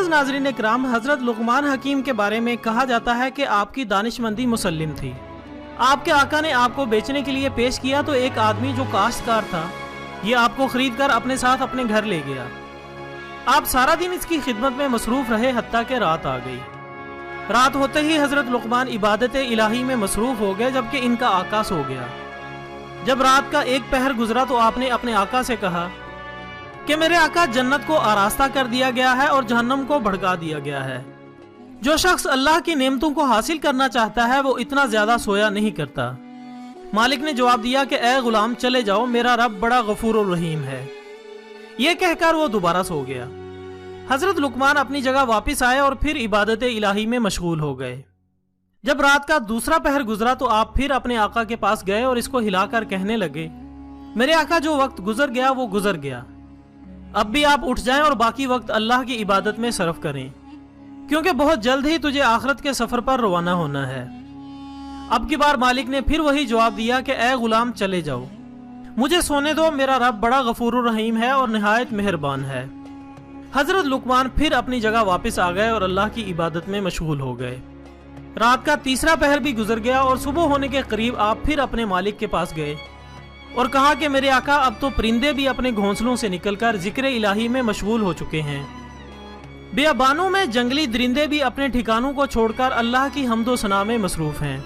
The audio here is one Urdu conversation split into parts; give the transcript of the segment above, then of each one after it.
معزز ناظرین اکرام، حضرت لقمان حکیم کے بارے میں کہا جاتا ہے کہ آپ کی دانشمندی مسلم تھی۔ آپ کے آقا نے آپ کو بیچنے کے لیے پیش کیا تو ایک آدمی جو کاشتکار تھا یہ آپ کو خرید کر اپنے ساتھ اپنے گھر لے گیا۔ آپ سارا دن اس کی خدمت میں مصروف رہے حتیٰ کہ رات آ گئی۔ رات ہوتے ہی حضرت لقمان عبادت الہی میں مصروف ہو گئے جبکہ ان کا آقا سو گیا۔ جب رات کا ایک پہر گزرا تو آپ نے اپنے آقا سے کہا کہ میرے آقا، جنت کو آراستہ کر دیا گیا ہے اور جہنم کو بھڑکا دیا گیا ہے۔ جو شخص اللہ کی نعمتوں کو حاصل کرنا چاہتا ہے وہ اتنا زیادہ سویا نہیں کرتا۔ مالک نے جواب دیا کہ اے غلام، چلے جاؤ، میرا رب بڑا غفور الرحیم ہے۔ یہ کہہ کر وہ دوبارہ سو گیا۔ حضرت لقمان اپنی جگہ واپس آئے اور پھر عبادت الہی میں مشغول ہو گئے۔ جب رات کا دوسرا پہر گزرا تو آپ پھر اپنے آقا کے پاس گئے اور اس کو ہلا کر کہنے لگے، میرے آقا، جو وقت گزر گیا وہ گزر گیا، اب بھی آپ اٹھ جائیں اور باقی وقت اللہ کی عبادت میں صرف کریں، کیونکہ بہت جلد ہی تجھے آخرت کے سفر پر روانہ ہونا ہے۔ اب کی بار مالک نے پھر وہی جواب دیا کہ اے غلام، چلے جاؤ، مجھے سونے دو، میرا رب بڑا غفور الرحیم ہے اور نہایت مہربان ہے۔ حضرت لقمان پھر اپنی جگہ واپس آ گئے اور اللہ کی عبادت میں مشغول ہو گئے۔ رات کا تیسرا پہر بھی گزر گیا اور صبح ہونے کے قریب آپ پھر اپنے مالک کے پاس گئے اور کہا کہ میرے آقا، اب تو پرندے بھی اپنے گھونسلوں سے نکل کر ذکر الہی میں مشغول ہو چکے ہیں۔ بیابانوں میں جنگلی درندے بھی اپنے ٹھکانوں کو چھوڑ کر اللہ کی حمد و ثنا میں مصروف ہیں۔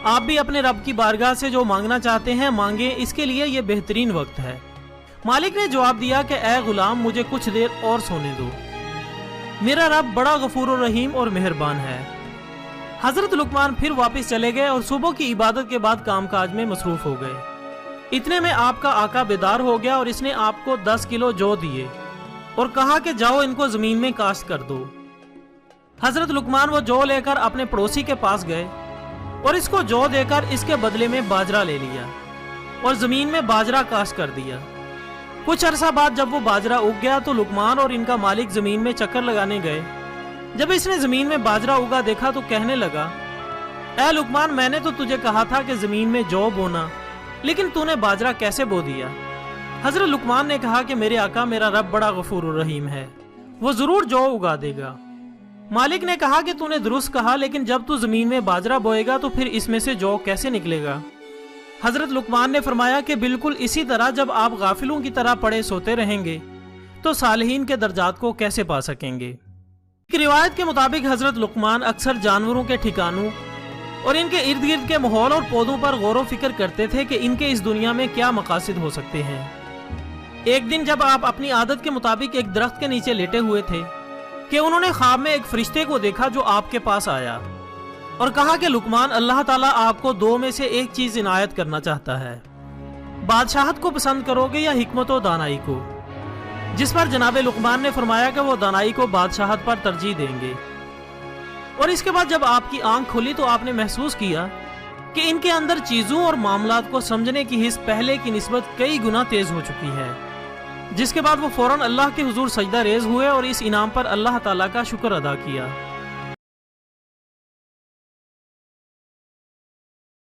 آپ بھی اپنے رب کی بارگاہ سے جو مانگنا چاہتے ہیں مانگیں، اس کے لیے یہ بہترین وقت ہے۔ مالک نے جواب دیا کہ اے غلام، مجھے کچھ دیر اور سونے دو، میرا رب بڑا غفور الرحیم اور مہربان ہے۔ حضرت لقمان پھر واپس چلے گئے اور صبح کی عبادت کے بعد کام کاج میں مصروف ہو گئے۔ اتنے میں آپ کا آقا بیدار ہو گیا اور اس نے آپ کو 10 کلو جو دیے اور کہا کہ جاؤ ان کو زمین میں کاشت کر دو۔ حضرت لقمان وہ جو لے کر اپنے پڑوسی کے پاس گئے اور اس کو جو دے کر اس کے بدلے میں باجرہ لے لیا اور زمین میں باجرہ کاشت کر دیا۔ کچھ عرصہ بعد جب وہ باجرہ اگ گیا تو لقمان اور ان کا مالک زمین میں چکر لگانے گئے۔ جب اس نے زمین میں باجرہ اگا دیکھا تو کہنے لگا، اے لقمان، میں نے تو تجھے کہا تھا کہ زمین میں جو بونا، لیکن تو نے باجرہ کیسے بو دیا؟ حضرت لقمان نے کہا کہ میرے آقا، میرا رب بڑا غفور الرحیم ہے، وہ ضرور جو اگا دے گا۔ مالک نے کہا کہ تو نے درست کہا، لیکن جب تو زمین میں باجرہ بوئے گا تو پھر اس میں سے جو کیسے نکلے گا؟ حضرت لقمان نے فرمایا کہ بالکل اسی طرح جب آپ غافلوں کی طرح پڑے سوتے رہیں گے تو صالحین کے درجات کو کیسے پا سکیں گے؟ ایک روایت کے مطابق حضرت لقمان اکثر جانوروں کے ٹھکانوں اور ان کے ارد گرد کے ماحول اور پودوں پر غور و فکر کرتے تھے کہ ان کے اس دنیا میں کیا مقاصد ہو سکتے ہیں۔ ایک دن جب آپ اپنی عادت کے مطابق ایک درخت کے نیچے لیٹے ہوئے تھے کہ انہوں نے خواب میں ایک فرشتے کو دیکھا جو آپ کے پاس آیا اور کہا کہ لقمان، اللہ تعالیٰ آپ کو دو میں سے ایک چیز عنایت کرنا چاہتا ہے، بادشاہت کو پسند کرو گے یا حکمت و دانائی کو؟ جس پر جناب لقمان نے فرمایا کہ وہ دانائی کو بادشاہت پر ترجیح دیں گے۔ اور اس کے بعد جب آپ کی آنکھ کھلی تو آپ نے محسوس کیا کہ ان کے اندر چیزوں اور معاملات کو سمجھنے کی حس پہلے کی نسبت کئی گنا تیز ہو چکی ہے، جس کے بعد وہ فوراً اللہ کے حضور سجدہ ریز ہوئے اور اس انعام پر اللہ تعالیٰ کا شکر ادا کیا۔